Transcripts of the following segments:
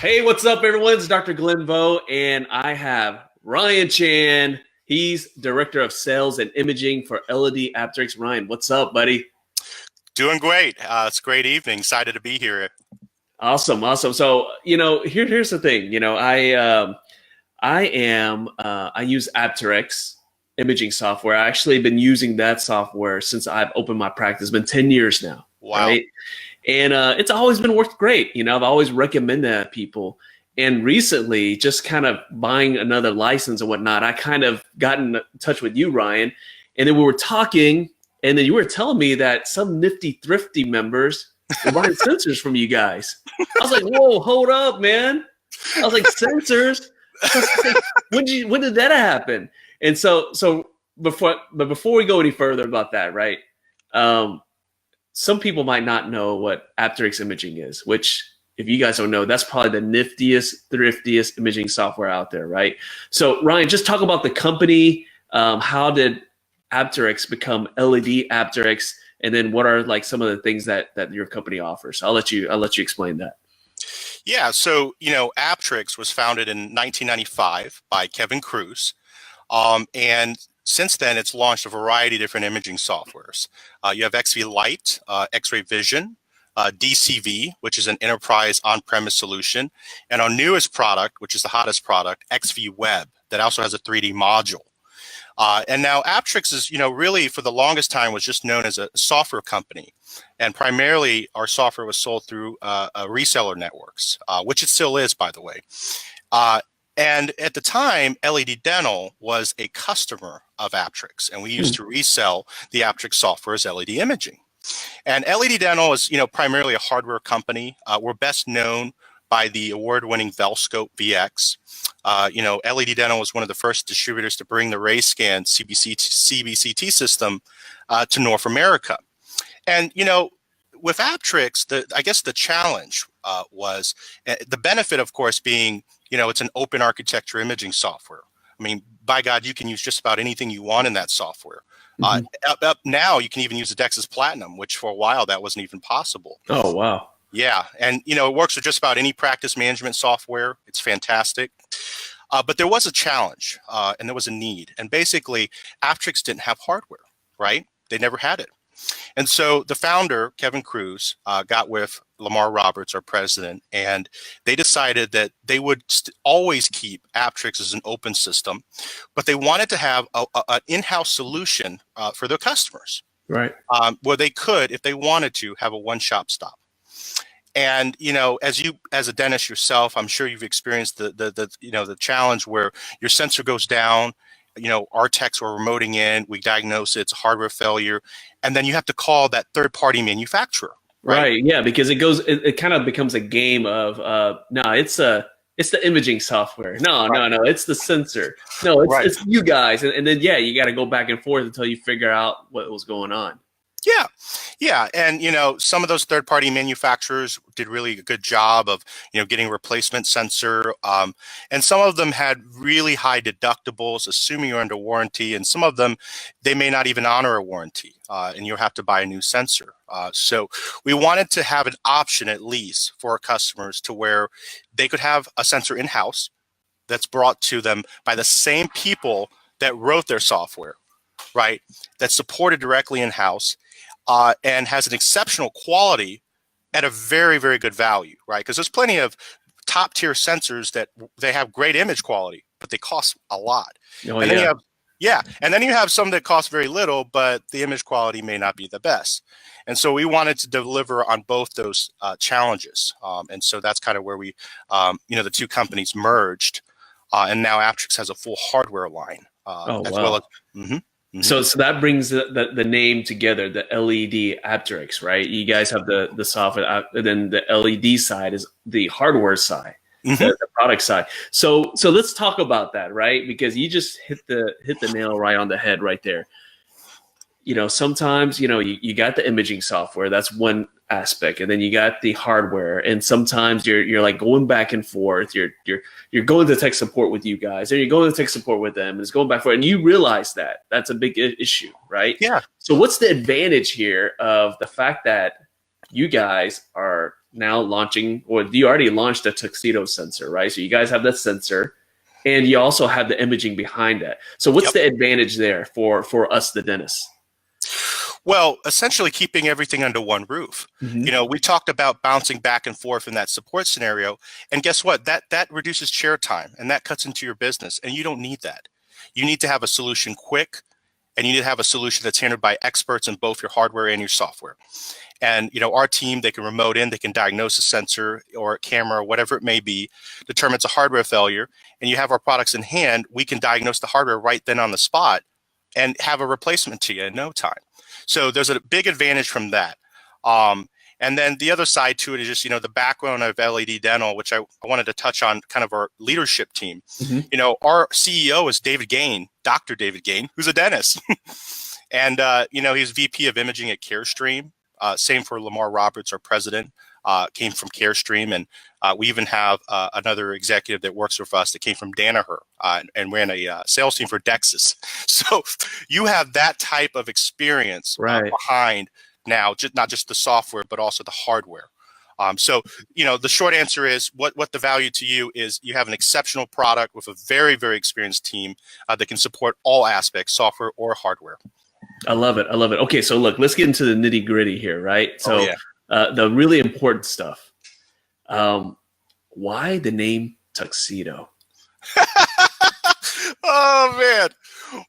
Hey, what's up, everyone? It's Dr. Glenn Vo, and I have Ryan Chan. He's Director of Sales and Imaging for LED Apteryx. Ryan, what's up, buddy? Doing great. It's a great evening. Excited to be here. Awesome, awesome. So, here's the thing. I use Apteryx Imaging software. I actually been using that software since I've opened my practice. It's been 10 years now. Wow. Right? And it's always been worked great. I've always recommended that to people. And recently, just kind of buying another license and whatnot, I kind of got in touch with you, Ryan. And then we were talking, and then you were telling me that some nifty thrifty members were buying sensors from you guys. I was like, whoa, hold up, man. I was like, sensors? When did that happen? And so before we go any further about that, right? Some people might not know what Apteryx Imaging is, which, if you guys don't know, that's probably the niftiest, thriftiest imaging software out there, right? So, Ryan, just talk about the company. How did Apteryx become LED Apteryx, and then what are like some of the things that your company offers? I'll let you explain that. Yeah. So Apteryx was founded in 1995 by Kevin Cruz, and since then, it's launched a variety of different imaging softwares. You have XV Lite, X-ray Vision, DCV, which is an enterprise on-premise solution, and our newest product, which is the hottest product, XV Web, that also has a 3D module. And now Apteryx is, really for the longest time was just known as a software company, and primarily our software was sold through reseller networks, which it still is, by the way. And at the time, LED Dental was a customer of Apteryx, and we used to resell the Apteryx software as LED Imaging. And LED Dental is, primarily a hardware company. We're best known by the award-winning Velscope VX. LED Dental was one of the first distributors to bring the RayScan CBCT system to North America. And, with Apteryx, I guess the challenge was the benefit, of course, being it's an open architecture imaging software. I mean, by God, you can use just about anything you want in that software. Up now, you can even use the Dexys Platinum, which for a while that wasn't even possible. Oh, wow. Yeah. And, it works with just about any practice management software. It's fantastic. But there was a challenge and there was a need. And basically, Apteryx didn't have hardware, right? They never had it. And so the founder, Kevin Cruz, got with Lamar Roberts, our president, and they decided that they would always keep Apteryx as an open system, but they wanted to have an in-house solution for their customers, right? Where they could, if they wanted to, have a one-shop stop. And as a dentist yourself, I'm sure you've experienced the challenge where your sensor goes down. Our techs are remoting in, we diagnose it's a hardware failure, and then you have to call that third-party manufacturer. Right. Yeah, because it kind of becomes a game of no, it's the imaging software. No, it's the sensor. No, it's you guys, and then you got to go back and forth until you figure out what was going on. Yeah. And, some of those third-party manufacturers did really a good job of, getting a replacement sensor. And some of them had really high deductibles, assuming you're under warranty. And some of them, they may not even honor a warranty, and you'll have to buy a new sensor. So we wanted to have an option, at least, for our customers to where they could have a sensor in-house that's brought to them by the same people that wrote their software, right? That's supported directly in-house. And has an exceptional quality at a very, very good value, right? Because there's plenty of top tier sensors that they have great image quality, but they cost a lot. Oh, and then and then you have some that cost very little, but the image quality may not be the best. And so we wanted to deliver on both those challenges. And so that's kind of where we, the two companies merged, and now Apteryx has a full hardware line well as. So that brings the name together, the LED Apteryx, right? You guys have the software, and then the LED side is the hardware side, the product side. So let's talk about that, right? Because you just hit the nail right on the head right there. Sometimes you got the imaging software, that's one aspect, and then you got the hardware, and sometimes you're like going back and forth. You're going to tech support with you guys, and you're going to tech support with them, and it's going back and forth, and you realize that that's a big issue, right? Yeah. So what's the advantage here of the fact that you guys are now launching, or you already launched a Tuxedo sensor, right? So you guys have the sensor, and you also have the imaging behind it. So what's the advantage there for us, the dentists? Well, essentially keeping everything under one roof. You know, we talked about bouncing back and forth in that support scenario, and guess what? That reduces chair time, and that cuts into your business, and you don't need that. You need to have a solution quick, and you need to have a solution that's handled by experts in both your hardware and your software. And, you know, our team, they can remote in, they can diagnose a sensor or a camera, or whatever it may be, determine it's a hardware failure, and you have our products in hand. We can diagnose the hardware right then on the spot and have a replacement to you in no time. So there's a big advantage from that. And then the other side to it is just, you know, the background of LED Dental, which I wanted to touch on, kind of our leadership team. You know, our CEO is David Gain, Dr. David Gain, who's a dentist. And, you know, he's VP of Imaging at CareStream. Same for Lamar Roberts, our president, came from CareStream. And we even have another executive that works with us that came from Danaher and ran a sales team for Dexus. So you have that type of experience behind now, not just the software, but also the hardware. So, you know, the short answer is what the value to you is you have an exceptional product with a very, very experienced team that can support all aspects, software or hardware. I love it. I love it. Okay, so look, let's get into the nitty gritty here, right? So the really important stuff. Why the name Tuxedo? Oh, man.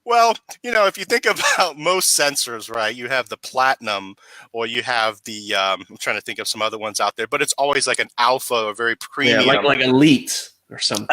Well, you know, if you think about most sensors, right, you have the platinum or you have the, I'm trying to think of some other ones out there, but it's always like an alpha or very premium. Yeah, like elite or something.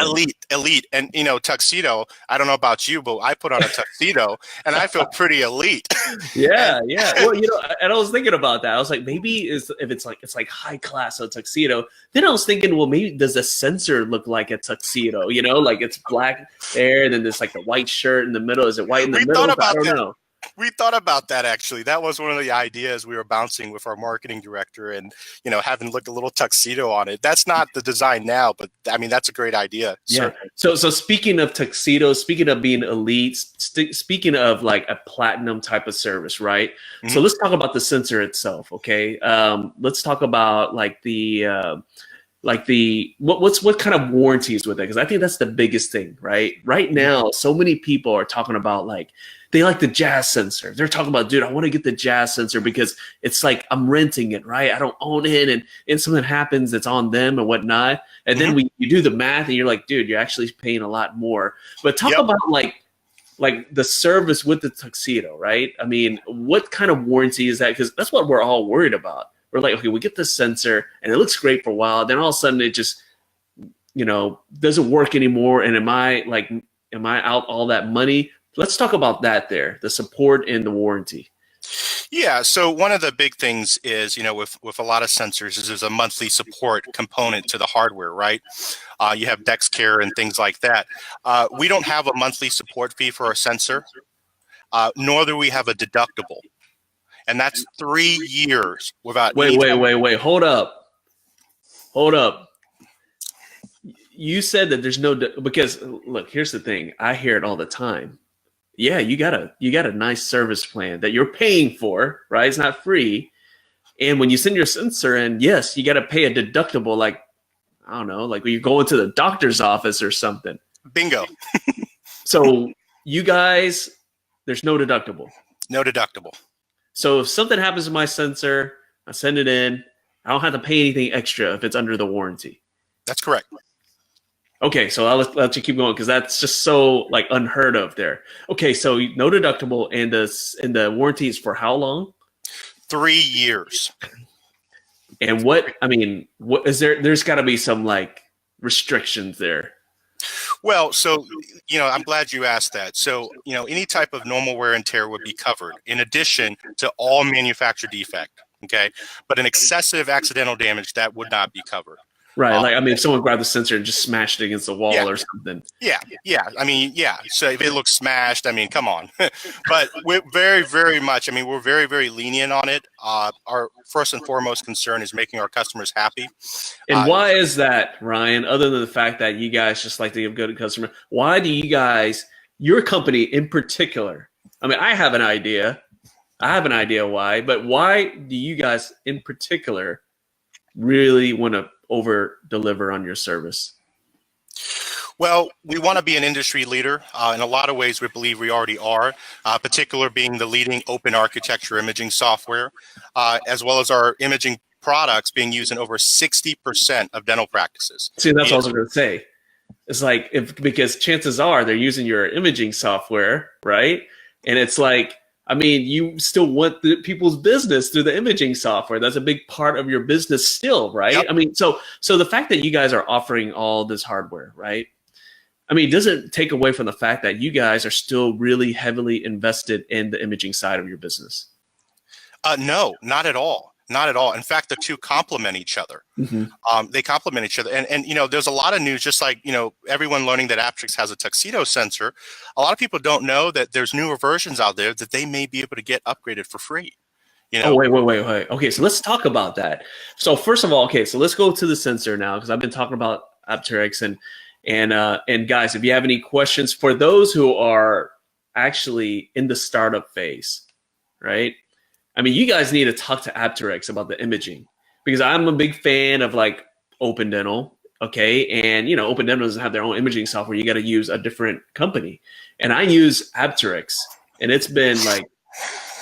Elite. And, you know, Tuxedo, I don't know about you, but I put on a tuxedo and I feel pretty elite. Yeah. Well, you know, and I was thinking about that. I was like, maybe if it's like high class, a tuxedo. Then I was thinking, well, maybe does the sensor look like a tuxedo? You know, like it's black there, and then there's like the white shirt in the middle. Is it white in the middle? I don't know. We thought about that, actually. That was one of the ideas we were bouncing with our marketing director and, you know, having looked a little tuxedo on it. That's not the design now, but I mean, that's a great idea. Yeah. So speaking of tuxedos, speaking of being elite, speaking of like a platinum type of service, right? So let's talk about the sensor itself. Okay. Let's talk about like what kind of warranties with it? Because I think that's the biggest thing, right? Right now, so many people are talking about like, they like the Jazz sensor. They're talking about, dude, I want to get the Jazz sensor because it's like I'm renting it, right? I don't own it, and something happens, it's on them and whatnot. And then you do the math, and you're like, dude, you're actually paying a lot more. But talk about like the service with the Tuxedo, right? I mean, what kind of warranty is that? Because that's what we're all worried about. We're like, okay, we get this sensor, and it looks great for a while. Then all of a sudden, it just, you know, doesn't work anymore. And am I out all that money? Let's talk about that there, the support and the warranty. Yeah, so one of the big things is, you know, with a lot of sensors is there's a monthly support component to the hardware, right? You have DexCare and things like that. We don't have a monthly support fee for our sensor, nor do we have a deductible. And that's 3 years without. Wait. Hold up. You said that there's no, because look, here's the thing. I hear it all the time. Yeah, you got a nice service plan that you're paying for, right? It's not free. And when you send your sensor in, yes, you got to pay a deductible, like, I don't know, like when you go into the doctor's office or something. Bingo. So you guys, there's no deductible. No deductible. So if something happens to my sensor, I send it in, I don't have to pay anything extra if it's under the warranty. That's correct. Okay, so I'll let you keep going because that's just so like unheard of there. Okay, so no deductible, and the warranty is for how long? 3 years. And what is there? There's got to be some like restrictions there. Well, so, you know, I'm glad you asked that. So, you know, any type of normal wear and tear would be covered in addition to all manufacturer defect. Okay, but an excessive accidental damage, that would not be covered. Right. Like, I mean, if someone grabbed the sensor and just smashed it against the wall or something. Yeah. I mean, yeah. So if it looks smashed, I mean, come on. But we're very, very much, I mean, we're very, very lenient on it. Our first and foremost concern is making our customers happy. And why is that, Ryan? Other than the fact that you guys just like to give good customer, why do you guys, your company in particular, I mean, I have an idea, I have an idea why, but why do you guys in particular really want to over deliver on your service? Well, we want to be an industry leader. In a lot of ways, we believe we already are, particular being the leading open architecture imaging software, as well as our imaging products being used in over 60% of dental practices. See, that's what I was going to say. It's like, because chances are they're using your imaging software, right? And it's like, I mean, you still want the people's business through the imaging software. That's a big part of your business still, right? Yep. I mean, so the fact that you guys are offering all this hardware, right? I mean, does it take away from the fact that you guys are still really heavily invested in the imaging side of your business? No, not at all. Not at all. In fact, the two complement each other. They complement each other. And you know, there's a lot of news, just like, you know, everyone learning that Apteryx has a Tuxedo sensor. A lot of people don't know that there's newer versions out there that they may be able to get upgraded for free. You know? Oh, wait. Okay, so let's talk about that. So first of all, okay, so let's go to the sensor now, because I've been talking about Apteryx and guys, if you have any questions for those who are actually in the startup phase, right? I mean, you guys need to talk to Apteryx about the imaging, because I'm a big fan of like Open Dental, okay? And, you know, Open Dental doesn't have their own imaging software. You got to use a different company. And I use Apteryx, and it's been like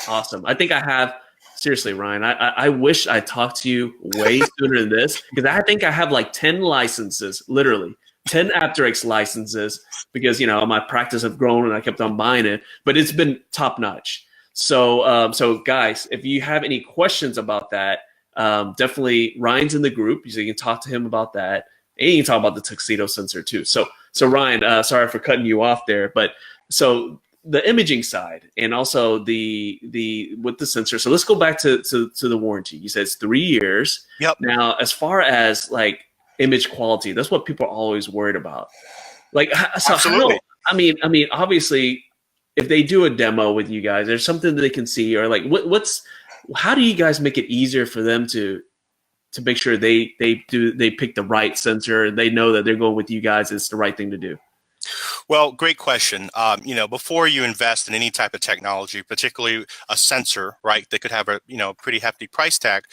awesome. I think I have, seriously, Ryan, I wish I talked to you way sooner than this, because I think I have like 10 licenses, literally 10 Apteryx licenses, because, you know, my practice have grown and I kept on buying it, but it's been top notch. So guys, if you have any questions about that, definitely Ryan's in the group, so you can talk to him about that, and you can talk about the Tuxedo sensor too. So Ryan, sorry for cutting you off there, but so the imaging side and also the with the sensor. So let's go back to the warranty. You said it's 3 years. Yep. Now, as far as like image quality, that's what people are always worried about. Like, so Absolutely. I mean, obviously, if they do a demo with you guys, there's something that they can see, or like how do you guys make it easier for them to make sure they pick the right sensor, and they know that they're going with you guys, it's the right thing to do? Well, great question. You know, before you invest in any type of technology, particularly a sensor, right, that could have a, you know, pretty hefty price tag,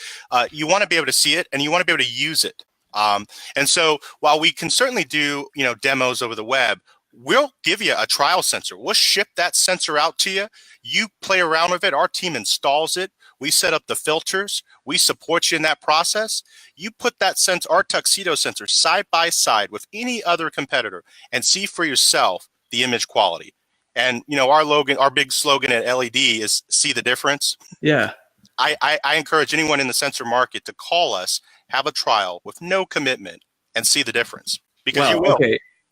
you want to be able to see it and you want to be able to use it. And so while we can certainly do, you know, demos over the web, we'll give you a trial sensor. We'll ship that sensor out to you. You play around with it. Our team installs it. We set up the filters. We support you in that process. You put that sensor, our Tuxedo sensor, side by side with any other competitor and see for yourself the image quality. And, you know, our big slogan at LED is see the difference. Yeah. I encourage anyone in the sensor market to call us, have a trial with no commitment, and see the difference, because you will.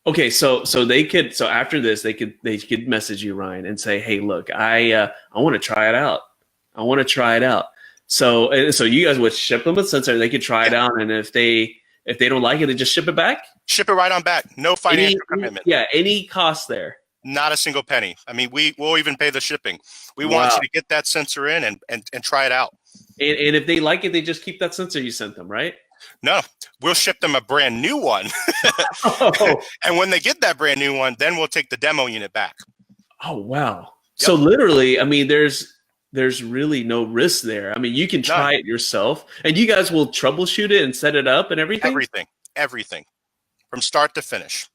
Okay, so after this, they could message you, Ryan, and say, hey, look, I want to try it out. So you guys would ship them a sensor, they could try it out, and if they don't like it, they just ship it back? Ship it right on back. No financial commitment. Yeah, any cost there? Not a single penny. I mean, we'll even pay the shipping. We want you to get that sensor in and try it out. And if they like it, they just keep that sensor you sent them, right? No, we'll ship them a brand new one. And when they get that brand new one, then we'll take the demo unit back. Oh, wow. Yep. So literally, I mean, there's really no risk there. I mean, you can try it yourself, and you guys will troubleshoot it and set it up and everything? Everything. From start to finish.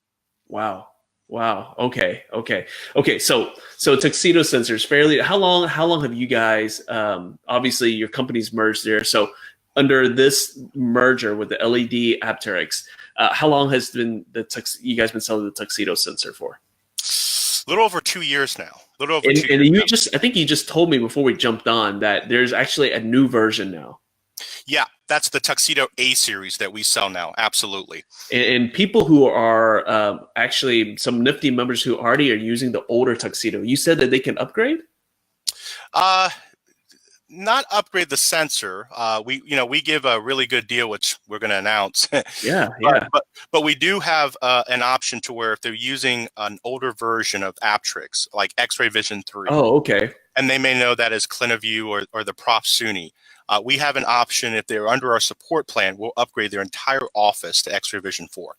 Wow. Okay. So Tuxedo Sensors, fairly. How long have you guys? Obviously, your company's merged there. So under this merger with the LED Apteryx, how long has you guys been selling the Tuxedo Sensor for? A little over 2 years now. I think you just told me before we jumped on that there's actually a new version now. Yeah, that's the Tuxedo A series that we sell now. Absolutely. And people who are actually some Nifty members who already are using the older Tuxedo, you said that they can upgrade? Not upgrade the sensor. We give a really good deal, which we're going to announce. Yeah. But we do have an option to where if they're using an older version of Apteryx, like X-Ray Vision 3. Oh, okay. And they may know that as CliniView or the Prof Suni. We have an option, if they're under our support plan, we'll upgrade their entire office to X-Ray Vision 4.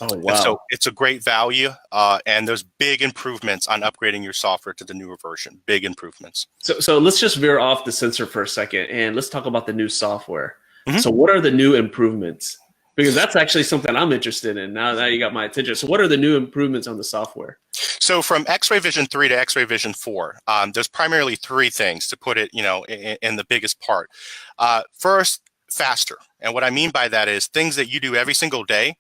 Oh, And so wow. it's a great value, and there's big improvements on upgrading your software to the newer version. Big improvements. So let's just veer off the sensor for a second and let's talk about the new software. Mhm. So what are the new improvements? Because that's actually something I'm interested in. Now you got my attention. So what are the new improvements on the software? So from X-ray Vision 3 to X-ray Vision 4, there's primarily three things to put it, in the biggest part. First, faster. And what I mean by that is things that you do every single day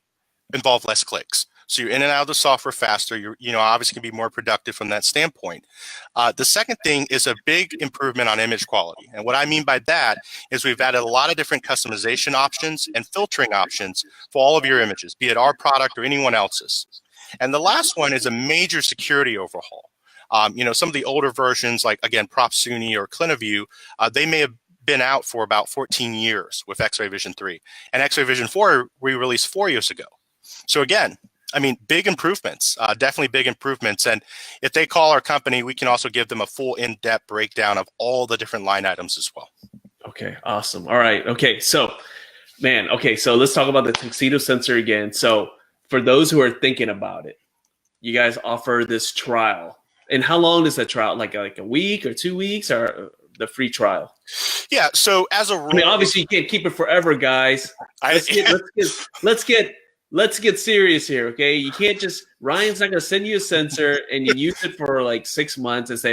involve less clicks. So you're in and out of the software faster. You're, obviously can be more productive from that standpoint. The second thing is a big improvement on image quality. And what I mean by that is we've added a lot of different customization options and filtering options for all of your images, be it our product or anyone else's. And the last one is a major security overhaul. Some of the older versions, like, again, PropSUNY or CliniView, they may have been out for about 14 years with X-ray Vision 3. And X-ray Vision 4 we released 4 years ago. So again, I mean, big improvements, definitely big improvements. And if they call our company, we can also give them a full in-depth breakdown of all the different line items as well. Okay, awesome. All right. Okay, so let's talk about the Tuxedo sensor again. So for those who are thinking about it, you guys offer this trial. And how long is that trial? Like a week or 2 weeks, or the free trial? Yeah. So as a rule, I mean, obviously you can't keep it forever, guys. Let's get serious here, okay? You can't just Ryan's not gonna send you a sensor and you use it for like 6 months and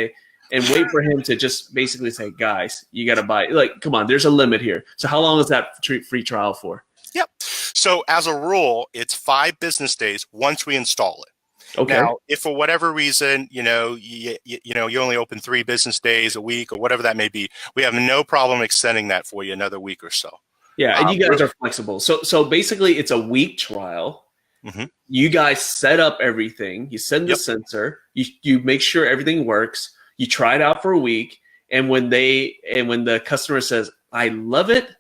wait for him to just basically say, guys, you gotta buy it. Like, come on, there's a limit here. So how long is that free trial for? Yep. So as a rule, it's 5 business days once we install it. Okay. Now, if for whatever reason, you only open 3 business days a week or whatever that may be, we have no problem extending that for you another week or so. Yeah, and you guys are flexible. So basically, it's a week trial. Mm-hmm. You guys set up everything. You send the sensor. You make sure everything works. You try it out for a week, and when the customer says, "I love it,"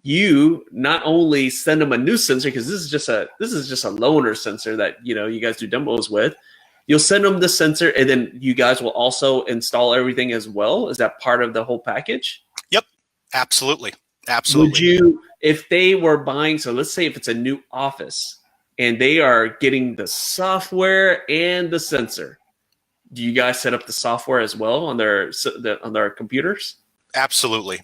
you not only send them a new sensor, because this is just a loaner sensor that you guys do demos with. You'll send them the sensor, and then you guys will also install everything as well. Is that part of the whole package? Yep, absolutely. Would you, if they were buying, so let's say if it's a new office and they are getting the software and the sensor, do you guys set up the software as well on their computers? Absolutely.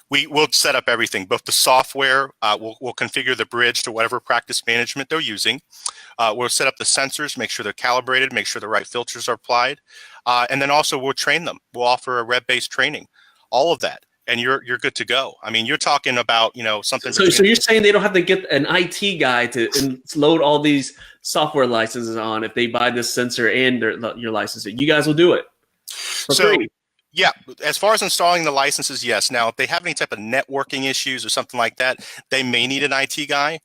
We will set up everything, both the software, we'll configure the bridge to whatever practice management they're using. We'll set up the sensors, make sure they're calibrated, make sure the right filters are applied. And then also we'll train them. We'll offer a web-based training, all of that. And you're good to go. I mean, you're talking about, something. So you're saying they don't have to get an IT guy to load all these software licenses on if they buy this sensor and your licensing. You guys will do it for free. Yeah, as far as installing the licenses, yes. Now, if they have any type of networking issues or something like that, they may need an IT guy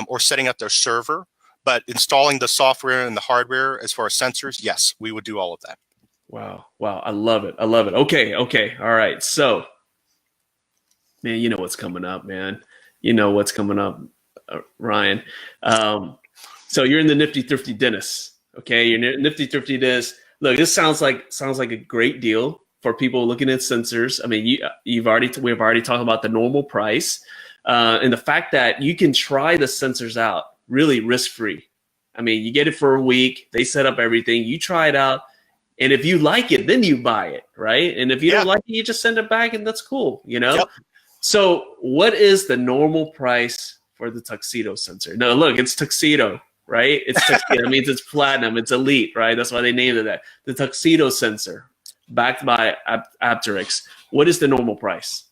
or setting up their server. But installing the software and the hardware as far as sensors, yes, we would do all of that. Wow. I love it. Okay. All right. So, man, you know what's coming up, man. You know what's coming up, Ryan. So you're in the Nifty Thrifty Dentist. Okay, you're Nifty Thrifty Dentist. Look, this sounds like a great deal for people looking at sensors. I mean, we've already talked about the normal price, and the fact that you can try the sensors out really risk-free. I mean, you get it for a week. They set up everything. You try it out. And if you like it, then you buy it, right? And if you don't like it, you just send it back, and that's cool, Yep. So what is the normal price for the Tuxedo sensor? No, look, it's Tuxedo, right? It's Tuxedo. That means it's platinum. It's elite, right? That's why they named it that. The Tuxedo sensor, backed by Apteryx. What is the normal price?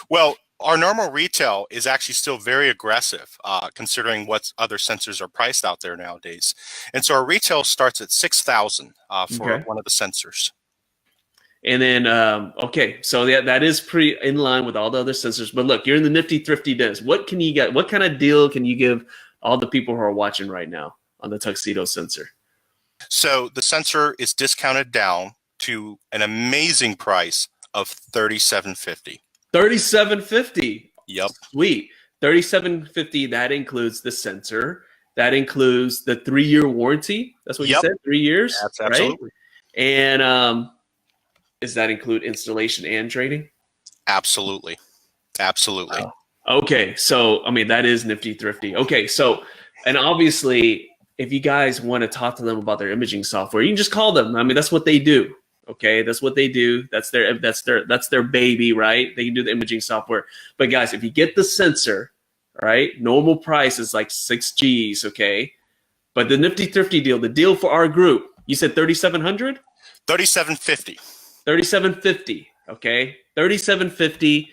Well, our normal retail is actually still very aggressive, considering what other sensors are priced out there nowadays. And so our retail starts at $6,000 for one of the sensors. And then, so that is pretty in line with all the other sensors. But look, you're in the Nifty Thrifty Dentist. What can you get? What kind of deal can you give all the people who are watching right now on the Tuxedo sensor? So the sensor is discounted down to an amazing price of $3,750. $3,750. Yep. Sweet. $3,750. That includes the sensor. That includes the 3-year warranty. That's what you said. 3 years. That's absolutely. Right? And does that include installation and training? Absolutely. Wow. Okay. So, I mean, that is Nifty Thrifty. Okay. So And obviously, if you guys want to talk to them about their imaging software, you can just call them. I mean, that's what they do. Okay, that's what they do. That's their baby, right? They can do the imaging software. But guys, if you get the sensor, right, normal price is like 6 G's. Okay, but the Nifty Thrifty deal, the deal for our group, you said 3,700. 3,750. 3,750. Okay, 3,750.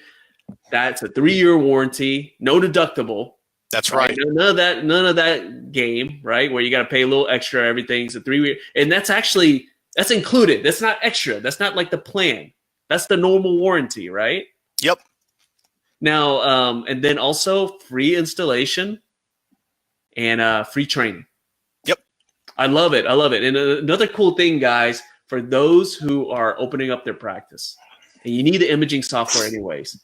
That's a 3-year warranty, no deductible. That's right. None of that game, right? Where you got to pay a little extra. Everything's a 3-year, and that's included. That's not extra. That's not like the plan. That's the normal warranty, right? Yep. Now, and then also free installation and free training. Yep. I love it. And another cool thing, guys, for those who are opening up their practice, and you need the imaging software anyways.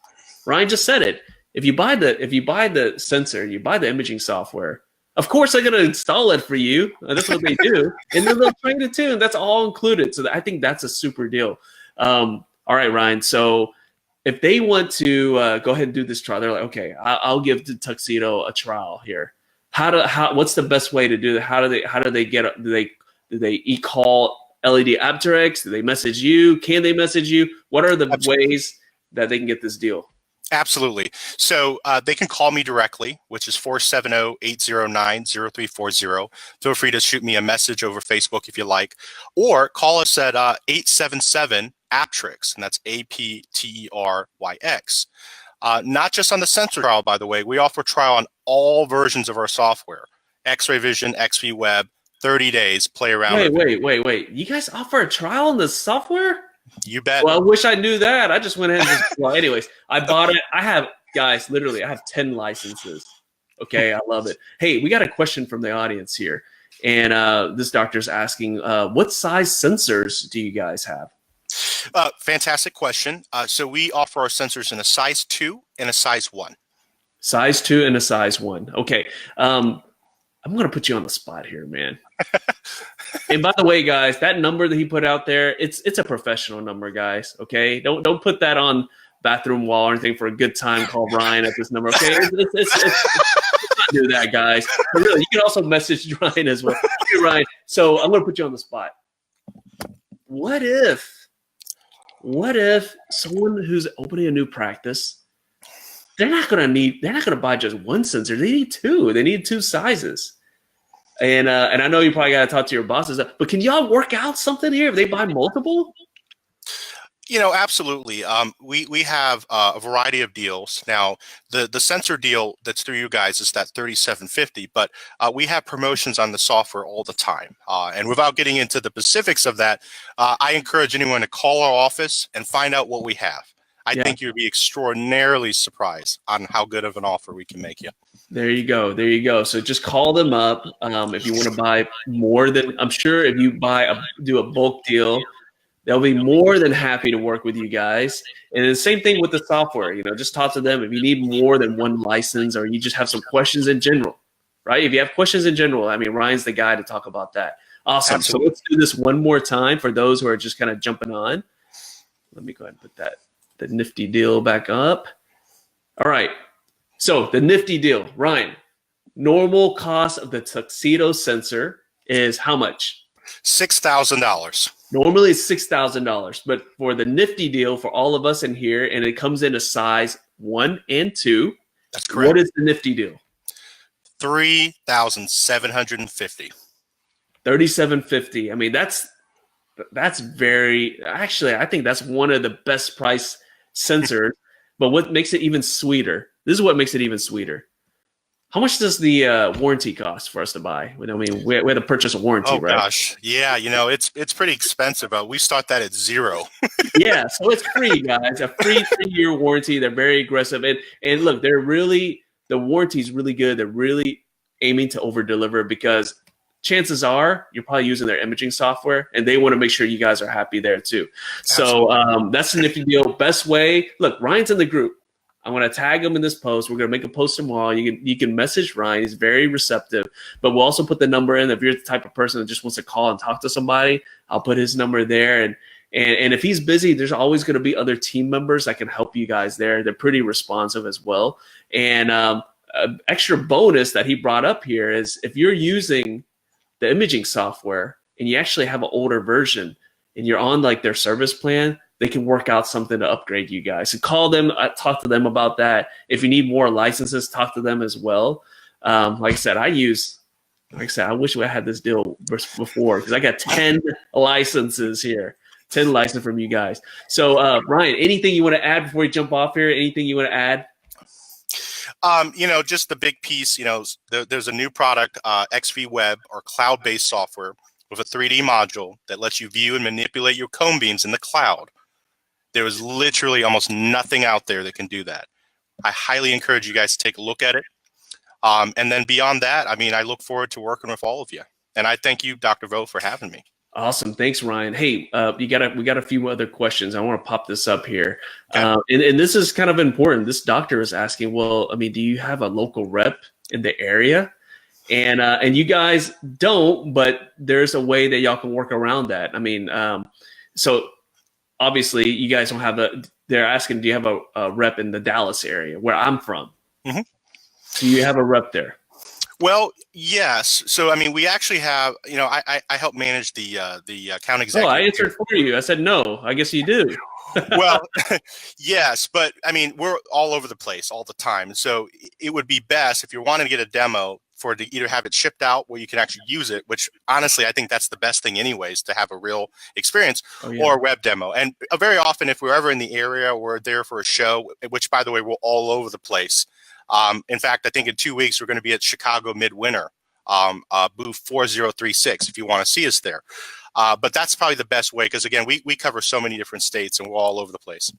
Ryan just said it. If you buy the sensor, you buy the imaging software. Of course, they're going to install it for you. That's what they do, and then they'll train it too. And that's all included. So I think that's a super deal. All right, Ryan. So if they want to go ahead and do this trial, they're like, okay, I'll give the Tuxedo a trial here. What's the best way to do that? How do they get? Do they e-call LED Apteryx? Do they message you? Can they message you? What are the ways that they can get this deal? Absolutely. So they can call me directly, which is 470-809-0340. Feel free to shoot me a message over Facebook if you like, or call us at 877-Apteryx, and that's APTERYX. Not just on the sensor trial, by the way. We offer trial on all versions of our software. X-ray vision, XV web, 30 days, play around. Wait. You guys offer a trial on the software? You bet. Well, I wish I knew that. I just went ahead and well, anyways, I bought it. I have 10 licenses. Okay, I love it. Hey, we got a question from the audience here. And this doctor's asking, what size sensors do you guys have? Fantastic question. So we offer our sensors in a size 2 and a size 1. Size 2 and a size 1. Okay. I'm going to put you on the spot here, man. And by the way, guys, that number that he put out there, it's a professional number, guys. Okay, don't put that on bathroom wall or anything for a good time. Call Ryan at this number. Okay, it's not do that, guys. But really, you can also message Ryan as well. Hey, Ryan. So I'm going to put you on the spot. What if someone who's opening a new practice, they're not going to buy just one sensor. They need 2. They need 2 sizes. And I know you probably got to talk to your bosses, but can y'all work out something here if they buy multiple? Absolutely. We have a variety of deals. Now, the sensor deal that's through you guys is that 3,750, but we have promotions on the software all the time. And without getting into the specifics of that, I encourage anyone to call our office and find out what we have. I think you'd be extraordinarily surprised on how good of an offer we can make you. There you go. So just call them up if you want to buy more than. I'm sure if you do a bulk deal, they'll be more than happy to work with you guys. And the same thing with the software. Just talk to them if you need more than one license, or you just have some questions in general, right? If you have questions in general, I mean, Ryan's the guy to talk about that. Awesome. Absolutely. So let's do this one more time for those who are just kind of jumping on. Let me go ahead and put the Nifty deal back up. All right. So the Nifty deal, Ryan, normal cost of the Tuxedo sensor is how much? $6,000. Normally it's $6,000, but for the Nifty deal for all of us in here, and it comes in a size 1 and 2. That's correct. What is the Nifty deal? $3,750. $3,750. I mean, that's very, actually, I think that's one of the best price sensors. But what makes it even sweeter? This is what makes it even sweeter. How much does the warranty cost for us to buy? I mean, we had to purchase a warranty, right? Oh gosh, yeah. It's pretty expensive, but we start that at 0. Yeah, so it's free, guys. A free 3-year warranty. They're very aggressive, and look, the warranty is really good. They're really aiming to over deliver because chances are you're probably using their imaging software, and they want to make sure you guys are happy there too. So that's the Nifty deal. Best way. Look, Ryan's in the group. I'm going to tag him in this post. We're going to make a post tomorrow. You can message Ryan. He's very receptive. But we'll also put the number in. If you're the type of person that just wants to call and talk to somebody, I'll put his number there. And if he's busy, there's always going to be other team members that can help you guys there. They're pretty responsive as well. And extra bonus that he brought up here is if you're using the imaging software and you actually have an older version and you're on like their service plan, they can work out something to upgrade you guys. So call them, talk to them about that. If you need more licenses, talk to them as well. Like I said, I wish I had this deal before because I got 10 licenses here. 10 licenses from you guys. So Ryan, anything you want to add before we jump off here? Anything you want to add? Just the big piece, there's a new product, XV Web, or cloud-based software with a 3D module that lets you view and manipulate your cone beams in the cloud. There is literally almost nothing out there that can do that. I highly encourage you guys to take a look at it. And then beyond that, I look forward to working with all of you. And I thank you, Dr. Vo, for having me. Awesome. Thanks, Ryan. Hey, we got a few other questions. I want to pop this up here. Okay. And this is kind of important. This doctor is asking, well, do you have a local rep in the area? And you guys don't, but there's a way that y'all can work around that. So obviously you guys don't have they're asking, do you have a rep in the Dallas area where I'm from? Mm-hmm. Do you have a rep there? Well, yes. So, we actually have, I help manage the account executive. Oh, I answered for you. I said, no, I guess you do. Well, yes, but we're all over the place all the time. So it would be best if you're wanting to get a demo to either have it shipped out where you can actually use it, which honestly, I think that's the best thing anyways, to have a real experience, or a web demo. And very often, if we're ever in the area, we're there for a show, which by the way, we're all over the place. In fact, I think in 2 weeks, we're going to be at Chicago Midwinter, booth 4036, if you want to see us there. But that's probably the best way, because again, we cover so many different states and we're all over the place.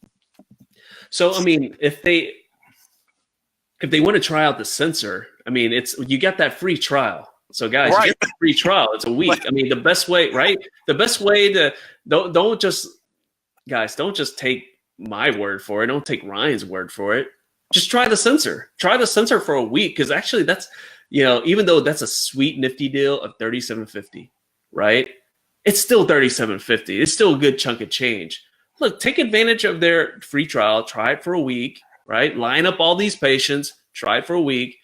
So, if they want to try out the sensor, you got that free trial. So guys, you get the free trial. It's a week. The best way, right? The best way to don't just take my word for it. Don't take Ryan's word for it. Just try the sensor. Try the sensor for a week, because actually that's, even though that's a sweet Nifty deal of $3,750, right? It's still $3,750. It's still a good chunk of change. Look, take advantage of their free trial. Try it for a week, right? Line up all these patients. Try it for a week,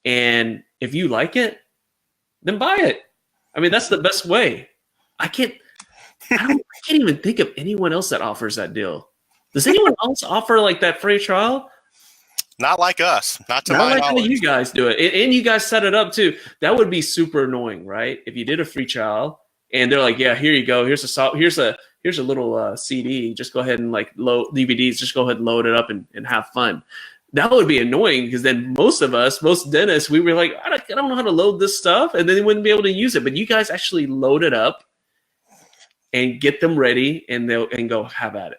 and if you like it, then buy it. That's the best way. I can't even think of anyone else that offers that deal. Does anyone else offer like that free trial? Not like us. Not my knowledge. How you guys do it. And you guys set it up too. That would be super annoying, right? If you did a free trial and they're like, yeah, here you go. Here's a little CD. Just go ahead and load DVDs. Just go ahead and load it up and have fun. That would be annoying, because then most dentists, we were like, I don't know how to load this stuff. And then they wouldn't be able to use it. But you guys actually load it up and get them ready, and go have at it.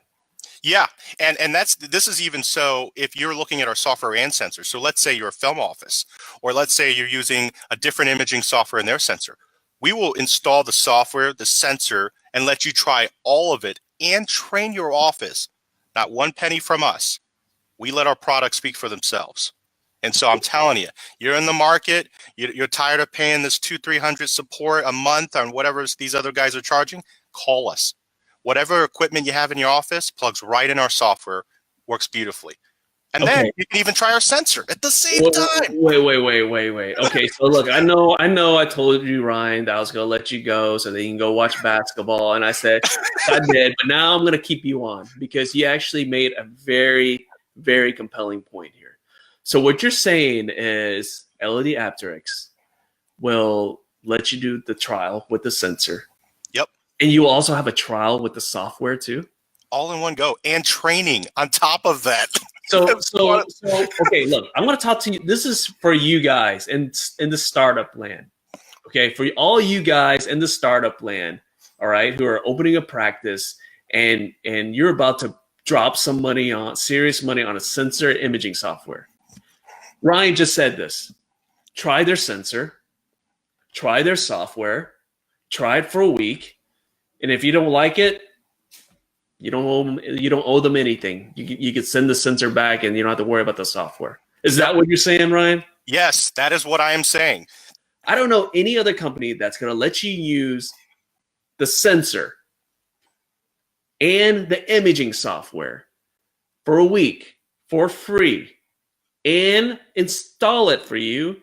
Yeah, and this is even so if you're looking at our software and sensor. So let's say you're a film office, or let's say you're using a different imaging software in their sensor. We will install the software, the sensor, and let you try all of it and train your office. Not one penny from us. We let our products speak for themselves. And so I'm telling you, you're in the market, you're tired of paying this $200-300 support a month on whatever these other guys are charging, call us. Whatever equipment you have in your office plugs right in our software, works beautifully. And then you can even try our sensor at the same time. Wait. Okay, so look, I know I told you, Ryan, that I was going to let you go so that you can go watch basketball. And I said, I did, but now I'm going to keep you on, because you actually made a very, very compelling point here. So what you're saying is LED Apteryx will let you do the trial with the sensor. Yep. And you also have a trial with the software too? All in one go, and training on top of that. So okay, look, I'm going to talk to you. This is for you guys in the startup land. Okay, for all you guys in the startup land, all right, who are opening a practice and you're about to drop some serious money on a sensor imaging software. Ryan just said this. Try their sensor, try their software, try it for a week, and if you don't like it, you don't owe them anything. You can send the sensor back, and you don't have to worry about the software. Is that what you're saying, Ryan? Yes, that is what I am saying. I don't know any other company that's going to let you use the sensor and the imaging software for a week for free. and install it for you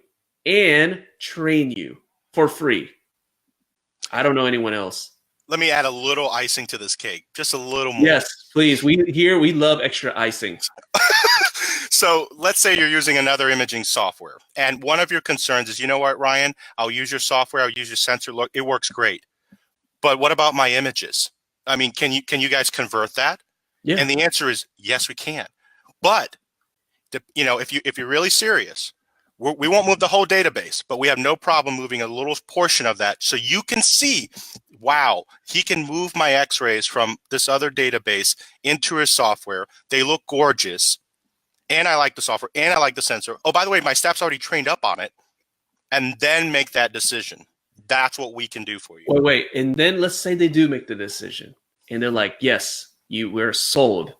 and train you for free. I don't know anyone else. Let me add a little icing to this cake, just a little more. Yes, please. We love extra icing. So let's say you're using another imaging software, and one of your concerns is, you know what, Ryan, I'll use your software, I'll use your sensor, look, it works great. But what about my images? I mean, can you guys convert that? Yeah. And the answer is yes, we can. But if you're really serious, we won't move the whole database, but we have no problem moving a little portion of that so you can see, wow, he can move my x-rays from this other database into his software. They look gorgeous. And I like the software, and I like the sensor. Oh, by the way, my staff's already trained up on it. And then make that decision. That's what we can do for you. Wait. And then let's say they do make the decision. And they're like, yes, we're sold.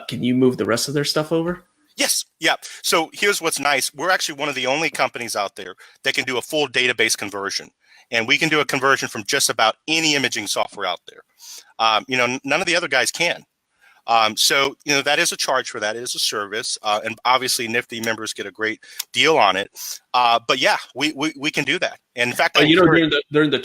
Can you move the rest of their stuff over? Yes. Yeah. So here's what's nice. We're actually one of the only companies out there that can do a full database conversion. And we can do a conversion from just about any imaging software out there. None of the other guys can. So that is a charge for that. It is a service. And obviously Nifty members get a great deal on it. But yeah, we can do that. And in fact, during the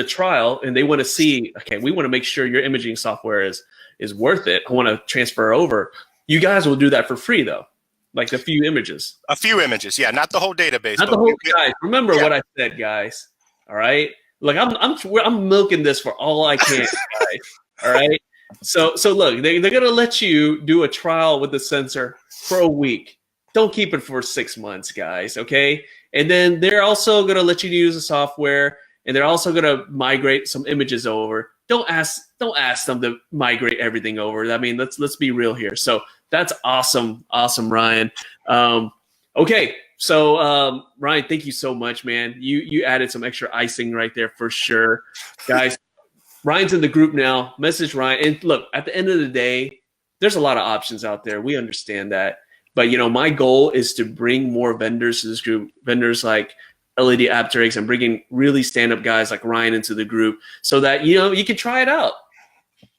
trial, and they want to see, okay, we want to make sure your imaging software is worth it. I want to transfer over. You guys will do that for free though. Like a few images. A few images. Yeah. Not the whole database. Not the whole, guys. Remember what I said, guys. All right. Like I'm milking this for all I can, guys. All right. So look, they're gonna let you do a trial with the sensor for a week. Don't keep it for 6 months, guys. Okay, and then they're also gonna let you use the software, and they're also gonna migrate some images over. Don't ask them to migrate everything over. I mean, let's be real here. So that's awesome, Ryan. Okay, so Ryan, thank you so much, man. You added some extra icing right there for sure, guys. Ryan's in the group now. Message Ryan. And look, at the end of the day, there's a lot of options out there. We understand that. But, my goal is to bring more vendors to this group, vendors like LED Apteryx, and bringing really stand-up guys like Ryan into the group so that, you can try it out.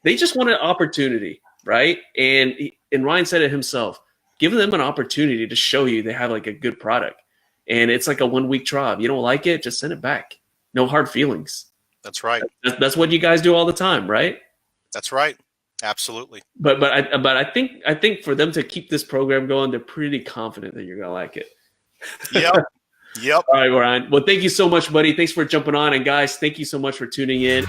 They just want an opportunity, right? And Ryan said it himself, giving them an opportunity to show you they have like a good product. And it's like a 1-week trial. If you don't like it, just send it back. No hard feelings. That's right. That's what you guys do all the time, right? That's right. Absolutely. But I think for them to keep this program going, they're pretty confident that you're gonna like it. Yep. All right, Ryan. Well, thank you so much, buddy. Thanks for jumping on, and guys, thank you so much for tuning in.